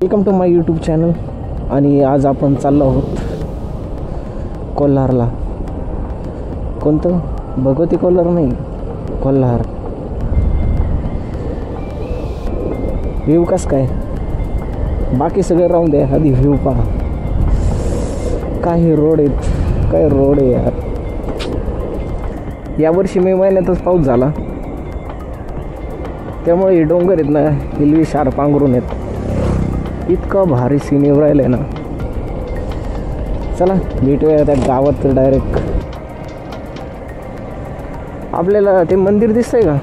Welcome to my YouTube channel. आणि आज आपण चाललो आहोत कोल्हारला. कोणतं? भगवती कोल्हार नाही, कोल्हार. व्ह्यू कसं काय? बाकी सगळं राहून द्या, आधी व्ह्यू पहा. काही रोड आहेत, काय रोड आहे यार. यावर्षी मे महिन्यातच पाऊस झाला, त्यामुळे हे डोंगर आहेत ना, हिरवी शार पांघरून आहेत. इतकं भारी सीन येऊ राहिलं आहे ना. चला भेटूया त्या गावात डायरेक्ट. आपल्याला ते मंदिर दिसतंय का?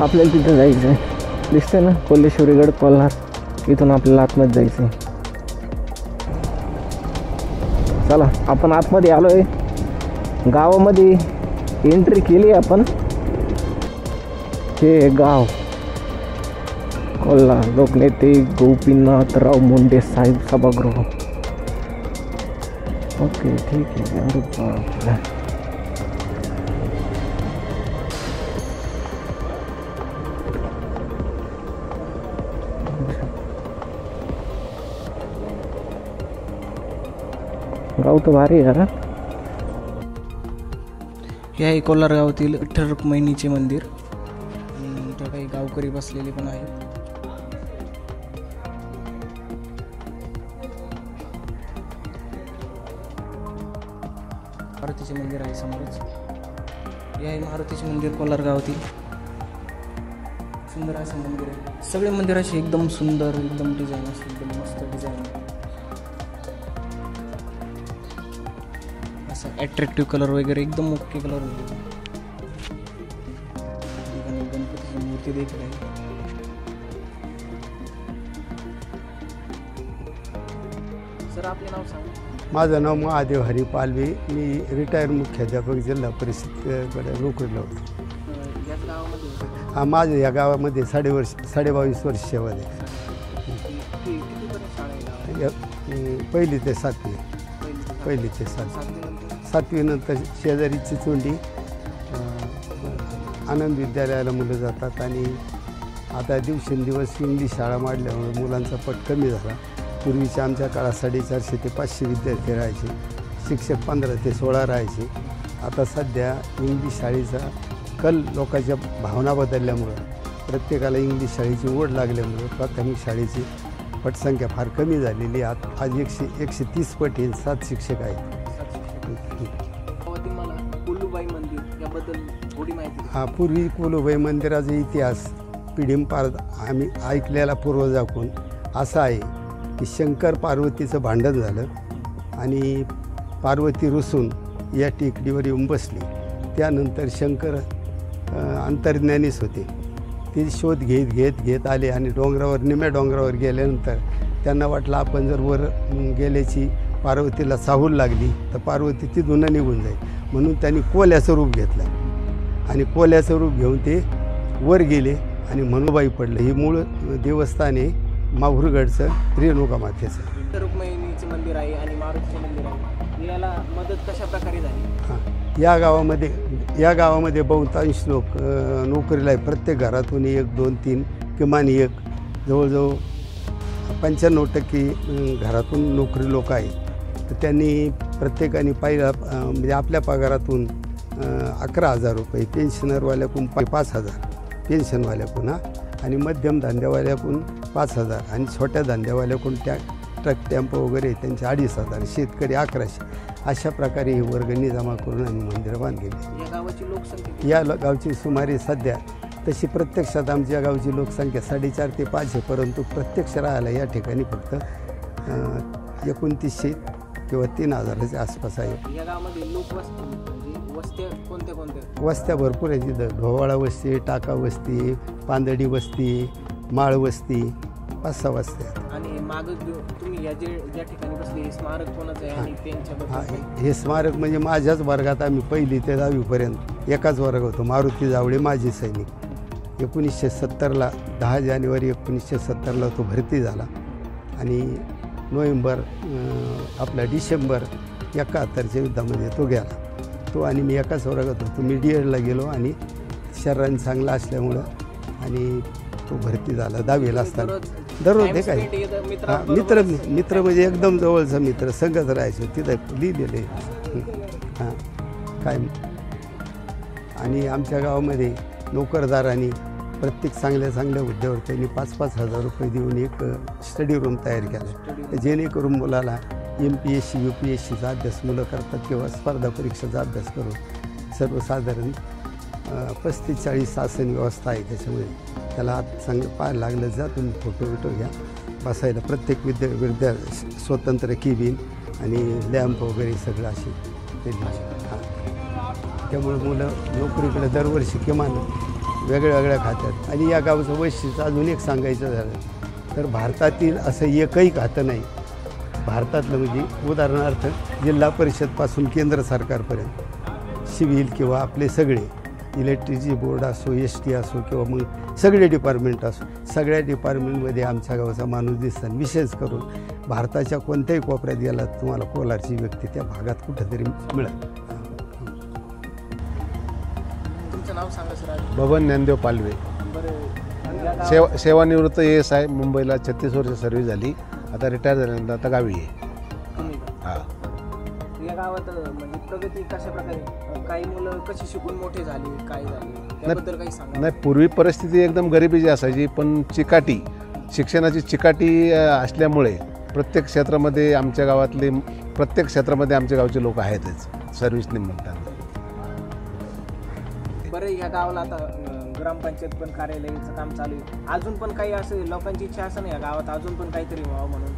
आपल्याला तिथं जायचं आहे. दिसतंय ना, कोल्हेश्वरीगड कोल्हार. इथून आपल्याला आतमध्ये जायचं आहे. चला आपण आतमध्ये आलो आहे. गावामध्ये एंट्री केली आपण. हे गाव कोल्हार लोकनेते गोपीनाथराव मुंडे साहेब सभागृह. ओके ठीक आहे. अरे बापरे, गाव तर भारी आहे यार. हे आहे कोल्हार गावातील विठ्ठल रुक्मिणीचे मंदिर. आणि इथं काही गावकरी बसलेले पण आहेत. मारुतीचे मंदिर आहे समोरच. हे आहे मारुतीचे मंदिर कोल्हार गावातील. सुंदर असं मंदिर आहे. सगळे मंदिर असे एकदम सुंदर, एकदम डिझाईन असे एकदम मस्त डिझाईन. असं अट्रॅक्टिव्ह कलर वगैरे एकदम ओके कलर वगैरे. गणपतीची मूर्ती देखील आहे. सर आपले नाव सांगा. माझं नाव महादेव हरी पालवे. मी रिटायर मुख्याध्यापक जिल्हा परिषदकडे नोकरीला होतो. याच गावामध्ये? माझं या गावामध्ये 22 वर्ष सेवा आहे. पहिली ते सातवी. पहिली ते सातवी नंतर शेजारी चिचोंडी आनंद विद्यालयाला मुलं जातात. आणि आता दिवसेंदिवस इंग्लिश शाळा वाढल्यामुळे मुलांचा पट कमी झाला. पूर्वीच्या आमच्या काळात 450 ते 500 विद्यार्थी राहायचे. शिक्षक 15 ते 16 राहायचे. आता सध्या इंग्लिश शाळेचा कल लोकांच्या भावना बदलल्यामुळं, प्रत्येकाला इंग्लिश शाळेची ओढ लागल्यामुळं प्राथमिक शाळेची पटसंख्या फार कमी झालेली. आज 130 पट 7 शिक्षक आहेत. पूर्वी कुलूबाई मंदिराचा इतिहास पिढींपार आम्ही ऐकलेला पूर्वजाकडून असा आहे की शंकर पार्वतीचं भांडण झालं आणि पार्वती रुसून या टेकडीवर येऊन बसली. त्यानंतर शंकर अंतर्ज्ञानीच होते. ते शोध घेत आले आणि निम्या डोंगरावर गेल्यानंतर त्यांना वाटलं आपण जर वर गेल्याची पार्वतीला चाहूल लागली तर पार्वती तिथून निघून जाईल. म्हणून त्यांनी कोल्याचं रूप घेतलं आणि कोल्याचं रूप घेऊन ते वर गेले आणि मनुबाई पडलं. हे मूळ देवस्थान आहे माहुरगडचं, रेणुका मातेचं. रुक्मिणीचं मंदिर आहे आणि मारुतीचं मंदिर आहे. याला मदत कशा प्रकारे झाली? हां, या गावामध्ये बहुतांश लोक नोकरीला आहे. प्रत्येक घरातून 1, 2, 3 किमान एक, जवळजवळ 95% घरातून नोकरी लोक आहेत. तर त्यांनी प्रत्येकाने पहिला म्हणजे आपल्या पगारातून 11,000 रुपये, पेन्शनरवाल्याकडून 5,000 पेन्शनवाल्याकडून आणि मध्यम धंद्यावाल्याकडून 5,000 आणि छोट्या धंद्यावाल्याकडून ट्रक टेम्पो वगैरे त्यांचे 2,500, शेतकरी 1100. अशा प्रकारे ही वर्गणी जमा करून आणि मंदिरं बांधलेली. या गावाची लोकसंख्या? या गावची सुमारे सध्या तशी प्रत्यक्षात आमच्या गावची लोकसंख्या 4.5 ते 5 आहे. परंतु प्रत्यक्ष राहायला या ठिकाणी फक्त 2900 किंवा 3,000च्या आसपास आहे. या गावामध्ये वस्त्या कोणत्या? वस्त्या भरपूर आहे. तिथं ढोवाळा वस्ती, टाका वस्ती, पांदडी वस्ती, माळ वस्ती, 5-6 वस्त्या. आणि मागं तुम्ही या ज्या ठिकाणी बसले हे स्मारक कोणाचं आहे? आणि त्यांच्या हे स्मारक म्हणजे माझ्याच वर्गात आम्ही 1ली ते 10वीपर्यंत एकाच वर्गात होतो. मारुती जावळे माजी सैनिक. 1970ला 10 जानेवारी 1970ला तो भरती झाला आणि डिसेंबर 71च्या युद्धामध्ये तो गेला. तो आणि मी एकाच वर्गात होतो. मी DEDला गेलो आणि शरीराने चांगला असल्यामुळं आणि तो भरती झाला 10वीला असताना. दररोज Time हे काय spent एकदा हां मित्रांबरोबरच मित्र म्हणजे एकदम जवळचा मित्र संगत राहायचो तिथं लिहिलेलं आहे हां काय. आणि आमच्या गावामध्ये नोकरदारांनी प्रत्येक चांगल्या विद्यार्थ्यांनी 5-5 हजार रुपये देऊन एक स्टडी रूम तयार केला, जेणेकरून मुलाला MPSC UPSCचा अभ्यास मुलं करतात किंवा स्पर्धा परीक्षेचा अभ्यास करून सर्वसाधारण 35-40 आसन व्यवस्था आहे. त्याच्यामुळे त्याला आत चांगलं पाहायला लागलं जा तुम्ही फोटो घ्या बसायला, प्रत्येक विद्या स्वतंत्र केबिन आणि लॅम्प वगैरे सगळं असे हां. त्यामुळे मुलं नोकरीकडे दरवर्षी किमान वेगळ्या खात्यात. आणि या गावचं वैशिष्ट्य अजून एक सांगायचं झालं तर भारतातील असं एकही खातं नाही भारतातलं, म्हणजे उदाहरणार्थ जिल्हा परिषदपासून केंद्र सरकारपर्यंत सिव्हिल किंवा आपले सगळे इलेक्ट्रिसिटी बोर्ड असो ST असो किंवा मग सगळे डिपार्टमेंट असो, सगळ्या डिपार्टमेंटमध्ये आमच्या गावाचा माणूस दिसतात. विशेष करून भारताच्या कोणत्याही कोपऱ्यात गेला तुम्हाला कोलारची व्यक्ती त्या भागात कुठेतरी मिळेल. तुमचं नाव सांगा सर. बबन ज्ञानदेव पालवे, बरं सेवानिवृत्त ASI, मुंबईला 36 वर्ष सर्व्हिस झाली. आता रिटायर झाल्यानंतर आता गावी आहे. तुम्ही हां. या गावात म्हणजे प्रगती कशा प्रकारे, काही मुलं कशी शिकून मोठे झाली, काय झाले त्याबद्दल काही सांगा. नाही, पूर्वी परिस्थिती एकदम गरिबीची असायची, पण शिक्षणाची चिकाटी असल्यामुळे प्रत्येक क्षेत्रामध्ये आमच्या गावचे लोक आहेतच सर्व्हिस निमित्तानं. बरं या गावाला आता ग्रामपंचायत पण कार्यालयाचं काम चालू आहे, अजून पण काही असं लोकांची इच्छा असं नाही या गावात अजून पण काहीतरी व्हावं म्हणून.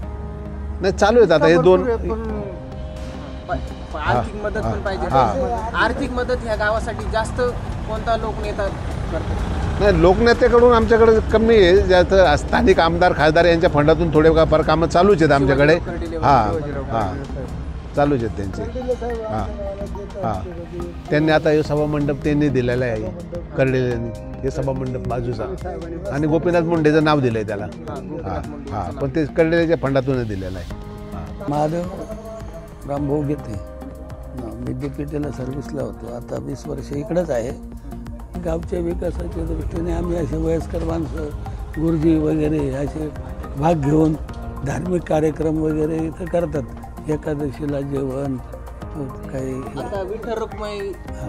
नाही, चालू आहेत आता हे 2. आर्थिक मदत पण पाहिजे. आर्थिक मदत ह्या गावासाठी जास्त कोणता लोकनेता करतो? नाही, लोकनेत्याकडून आमच्याकडे कमी आहे, ज्यात स्थानिक आमदार खासदार यांच्या फंडातून थोडेफार कामं चालूच आहेत आमच्याकडे. हां चालूच आहेत त्यांचे. हां त्यांनी आता हे सभामंडप त्यांनी दिलेला आहे कर्डिलेंनी, हे सभामंडप बाजूचा, आणि गोपीनाथ मुंडेचं नाव दिलं आहे त्याला. हां पण ते कर्डिलेच्या फंडातूनच दिलेलं आहे. महादेव रामभाऊ घेते मी DPTला सर्व्हिसला होतो. आता 20 वर्ष इकडंच आहे. गावच्या विकासाच्या दृष्टीने आम्ही असे वयस्कर माणसं गुरुजी वगैरे असे भाग घेऊन धार्मिक कार्यक्रम वगैरे इथं करतात. एकादशीला जेवण काही आता विठ्ठल रुक्माई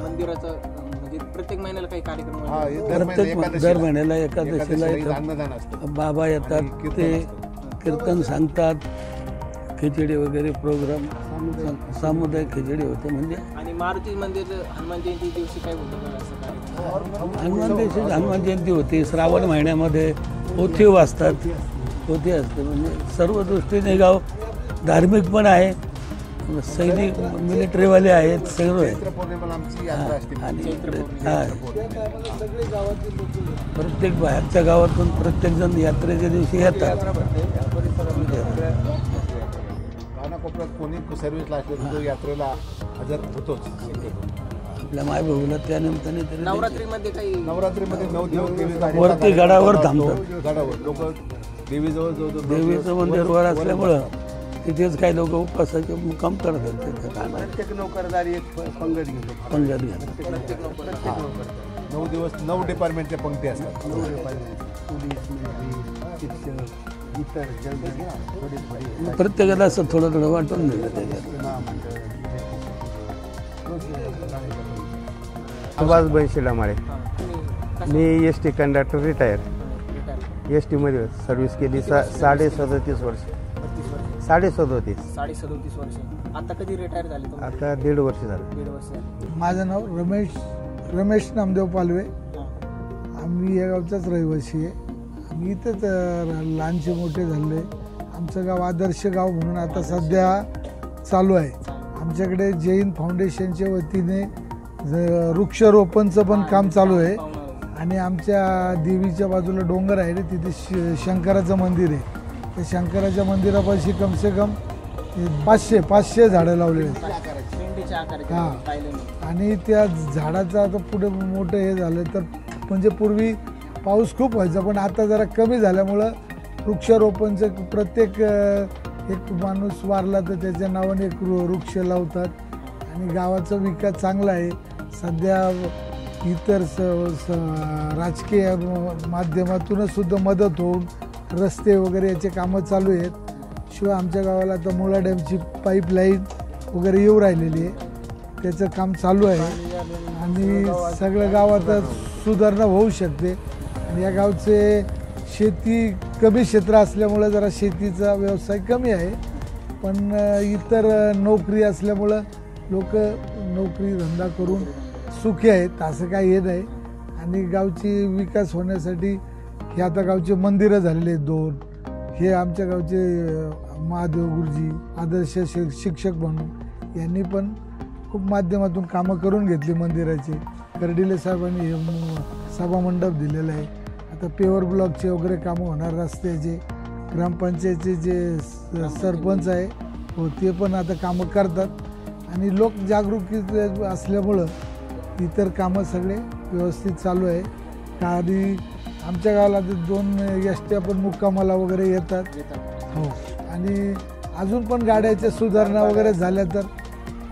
मंदिराचं म्हणजे प्रत्येक महिन्याला काही कार्यक्रम प्रत्येक दर महिन्याला एकादशीला इथं बाबा येतात, ते कीर्तन सांगतात, खिचडी वगैरे प्रोग्राम सामुदायिक खिचडी होते. म्हणजे आणि मारुती मंदिर हनुमान जयंती दिवशी काय होतं असं काय? हनुमान जयंती होती. श्रावण महिन्यामध्ये पोथी वाचतात, पोथी असते. म्हणजे सर्व दृष्टीने गाव धार्मिक पण आहे, सैनिक मिलिटरीवाले आहेत, सगळं आहे. आणि प्रत्येक बाहेरच्या गावातून प्रत्येकजण यात्रेच्या दिवशी येतात. कोणी सर्व्हिसला असले तो यात्रेला हजर होतोच. आपल्या मायबाबूला त्या निमित्ताने नवरात्रीमध्ये काही नवरात्रीमध्ये 9 दिवस वरती गडावर थांबतात. गडावर लोक देवीचं मंदिर वर असल्यामुळं तिथेच काही लोक उपवासाचे मुक्काम करतात. प्रत्येक नोकरदार एक पंगत घेतो. पंगत घ्या 9 दिवस 9 डिपार्टमेंटच्या पंक्ती असतात. पोलीस, मिलिटरी, शिक्षक, इतर प्रत्येकाला असं थोडं थोडं वाटून दिलं त्याच्यात. सुभाषभाई शिलामाळे. मी ST कंडक्टर रिटायर. STमध्ये सर्व्हिस केली 37.5 वर्ष. 37 वर्ष. आता कधी रिटायर झाले तुम्ही? आता 1.5 वर्ष झालं. 1.5 वर्ष. माझं नाव रमेश नामदेव पालवे. आम्ही या गावचाच रहिवासी आहे. आम्ही इथंच लहानचे मोठे झाले. आमचं गाव आदर्श गाव म्हणून आता सध्या चालू आहे. आमच्याकडे जैन फाउंडेशनच्या वतीने वृक्षारोपणचं पण काम चालू आहे. आणि आमच्या देवीच्या बाजूला डोंगर आहे, तिथे शंकराचं मंदिर आहे. त्या शंकराच्या मंदिरापाशी कमसे कम 500 झाडं लावलेली आहेत. हां आणि त्या झाडाचं आता पुढे मोठं हे झालं तर म्हणजे पूर्वी पाऊस खूप व्हायचा, पण आता जरा कमी झाल्यामुळं वृक्षारोपणचं प्रत्येक एक माणूस वारला तर त्याच्या नावाने एक वृक्ष लावतात. आणि गावाचा विकास चांगला आहे. सध्या इतर राजकीय माध्यमातूनच सुद्धा मदत होऊन रस्ते वगैरे याचे कामं चालू आहेत. शिवाय आमच्या गावाला आता मुळा डॅमची पाईपलाईन वगैरे येऊ राहिलेली आहे, त्याचं काम चालू आहे आणि सगळ्या गावात सुधारणा होऊ शकते. आणि या गावचे शेती कमी क्षेत्र असल्यामुळं जरा शेतीचा व्यवसाय कमी आहे, पण इतर नोकरी असल्यामुळं लोक नोकरी धंदा करून सुखी आहेत, असं काही हे नाही. आणि गावची विकास होण्यासाठी हे आता गावचे मंदिरं झालेले आहेत 2. हे आमच्या गावचे महादेव गुरुजी आदर्श शिक्षक म्हणून यांनी पण खूप माध्यमातून कामं करून घेतली मंदिराची. कर्डिले साहेबांनी हे सभामंडप दिलेलं आहे. आता पेवर ब्लॉकचे वगैरे कामं होणार, रस्त्याचे. ग्रामपंचायतचे जे सरपंच आहे हो ते पण आता कामं करतात आणि लोक जागरूक असल्यामुळं इतर कामं सगळे व्यवस्थित चालू आहे. आधी आमच्या गावाला 2 एसट्या पण मुक्कामाला वगैरे येतात हो. आणि अजून पण गाड्याच्या सुधारणा वगैरे झाल्या तर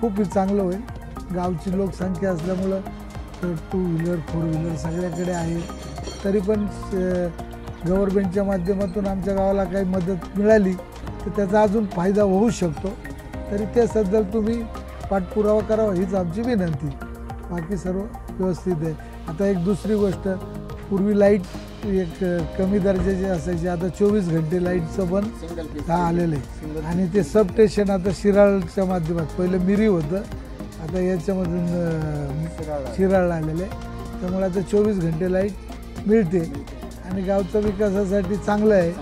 खूप चांगलं होईल. गावची लोकसंख्या असल्यामुळं 2 व्हीलर 4 व्हीलर सगळ्याकडे आहे. तरी पण गव्हर्नमेंटच्या माध्यमातून आमच्या गावाला काही मदत मिळाली तर त्याचा अजून फायदा होऊ शकतो. तरी त्याबद्दल तुम्ही पाठपुरावा करावा हीच आमची विनंती. बाकी सर्व व्यवस्थित आहे. आता एक दुसरी गोष्ट, पूर्वी लाईट एक कमी दर्जाची असायची, आता 24 घंटे लाईटचं पण आलेलं आहे. आणि ते सब स्टेशन आता शिराळच्या माध्यमात, पहिलं मिरी होतं, आता याच्यामधून शिराळला आलेलं आहे. त्यामुळे आता 24 घंटे लाईट मिळते आणि गावचा विकासासाठी चांगलं आहे.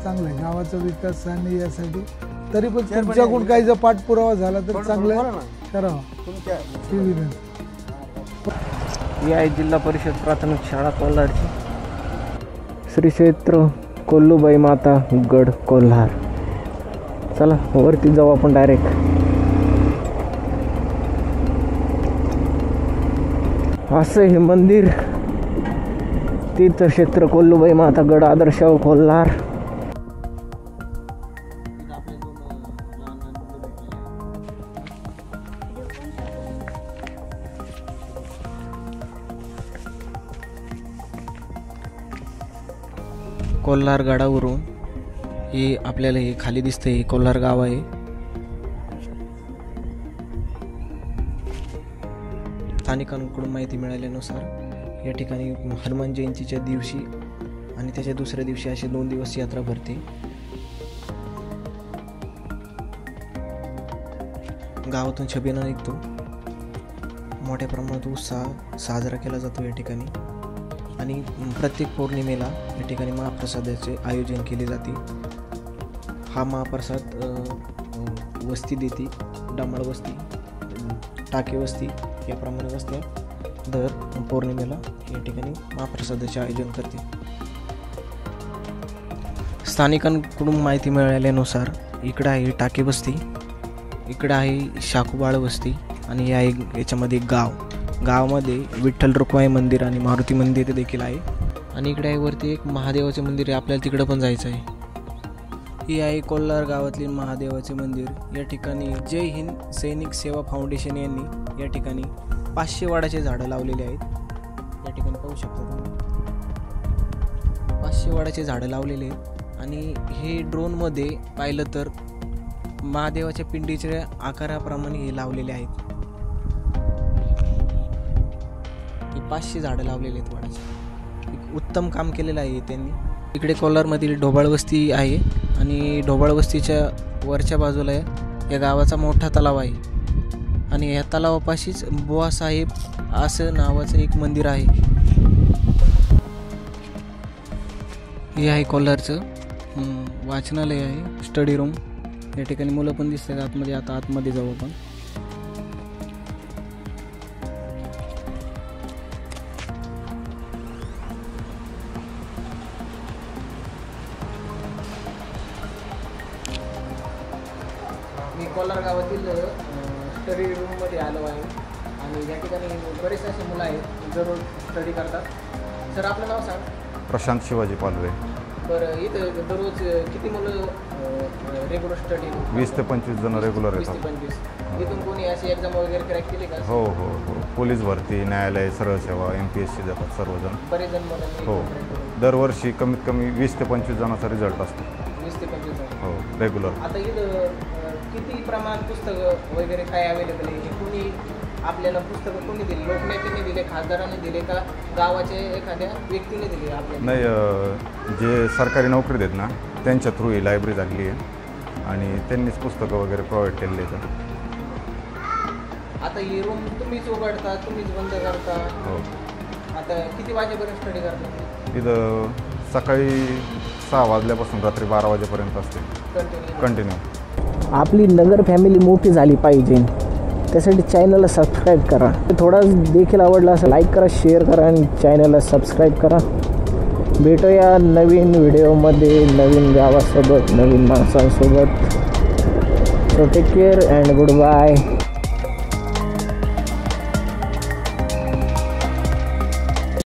चांगलं आहे गावाचा विकास आणि यासाठी. तरी पण तुमच्याकडून काही जर पाठपुरावा झाला तर चांगलं करावा ही विनंती. ही आहे जिल्हा परिषद प्राथमिक शाळा कोल्हारची. श्री क्षेत्र कोल्लूबाई माता गड कोल्हार. चला वरती जाऊ आपण डायरेक्ट. असं हे मंदिर, तीर्थक्षेत्र कोल्लूबाई माता गड आदर्श कोल्हार. कोल्हार गडावरून हे आपल्याला हे खाली दिसतंय, हे कोल्हार गाव आहे. स्थानिकांकडून माहिती मिळाल्यानुसार या ठिकाणी हनुमान जयंतीच्या दिवशी आणि त्याच्या दुसऱ्या दिवशी असे 2 दिवस यात्रा भरते. गावातून छबिना निघतो. मोठ्या प्रमाणात उत्साह साजरा केला जातो या ठिकाणी. आणि प्रत्येक पौर्णिमेला या ठिकाणी महाप्रसादाचे आयोजन केले जाते. हा महाप्रसाद वस्ती देते, डांबळ वस्ती, टाके वस्ती याप्रमाणे वस्त्या दर पौर्णिमेला या ठिकाणी महाप्रसादाचे आयोजन करते. स्थानिकांकडून माहिती मिळाल्यानुसार इकडं आहे टाके वस्ती, इकडं आहे शाकूबाळ वस्ती आणि याच्यामध्ये एक गावामध्ये विठ्ठल रुक्माई मंदिर आणि मारुती मंदिर देखील आहे. आणि इकडे आहे वरती एक महादेवाचे मंदिर आहे, आपल्याला तिकडं पण जायचं आहे. ही आहे कोल्हार गावातली महादेवाचे मंदिर. या ठिकाणी जय हिंद सैनिक सेवा फाउंडेशन यांनी या ठिकाणी 500 वडाचे झाडं लावलेले आहेत. या ठिकाणी पाहू शकता तुम्ही 500 वडाचे झाडं लावलेले आहेत. आणि हे ड्रोनमध्ये पाहिलं तर महादेवाच्या पिंडीच्या आकाराप्रमाणे हे लावलेले आहेत. 500 झाडं लावलेले आहेत वडाचे. एक उत्तम काम केलेलं आहे त्यांनी. इकडे कोल्हारमधील ढोबाळ वस्ती आहे आणि ढोबाळ वस्तीच्या वरच्या बाजूला या गावाचा मोठा तलाव आहे. आणि या तलावापाशीच बुवासाहेब असं नावाचं एक मंदिर आहे. हे आहे कोल्हारचं वाचनालय आहे, स्टडी रूम. या ठिकाणी मुलं पण दिसतात आतमध्ये. आता आतमध्ये जाऊ आपण. मी कोल्हार गावातील स्टडी रूममध्ये आलो आहे आणि या ठिकाणी बरेच असे मुलं आहेत जरूर स्टडी करतात. सर आपलं नाव सांग. प्रशांत शिवाजी पालवे. बरं इथं दररोज किती मुलं रेग्युलर स्टडी 20 ते 25 जण रेग्युलर 20 ते येतात. 25 इथून कोणी अशी एक्झाम वगैरे क्रॅक केली का? हो हो हो, पोलीस भरती, न्यायालय, सरळ सेवा, MPSC जातात सर्वजण. बरेच जण मुलांनी हो, दरवर्षी कमीत कमी 20 ते 25 जणांचा रिझल्ट असतो. 20 ते 25 जण. हो, रेग्युलर. आता इथं किती प्रमाणात पुस्तकं वगैरे काय अवेलेबल आहे? हे कोणी आपल्याला पुस्तकं कोणी दिली? लोकनेत्याने दिले, खासदारांनी दिले का गावाचे एखाद्या व्यक्तीने दिले आपल्याला? नाही, जे सरकारी नोकरी देत ना त्यांच्या थ्रू ही लायब्ररी झालेली आहे आणि त्यांनीच पुस्तकं वगैरे प्रोव्हाइड केलेली आहेत. आता ही रूम तुम्हीच उघडता, तुम्हीच बंद करता? हो. आता किती वाजेपर्यंत स्टडी करता? इथं सकाळी 6 वाजल्यापासून रात्री 12 वाजेपर्यंत असते कंटिन्यू. आपली नगर फॅमिली मोठी झाली पाहिजे त्यासाठी चॅनलला सबस्क्राईब करा. थोडा देखील आवडला असं लाईक करा, शेअर करा आणि चॅनलला सबस्क्राईब करा. भेटूया नवीन व्हिडिओमध्ये, नवीन गावासोबत, नवीन माणसांसोबत. So take care and good bye.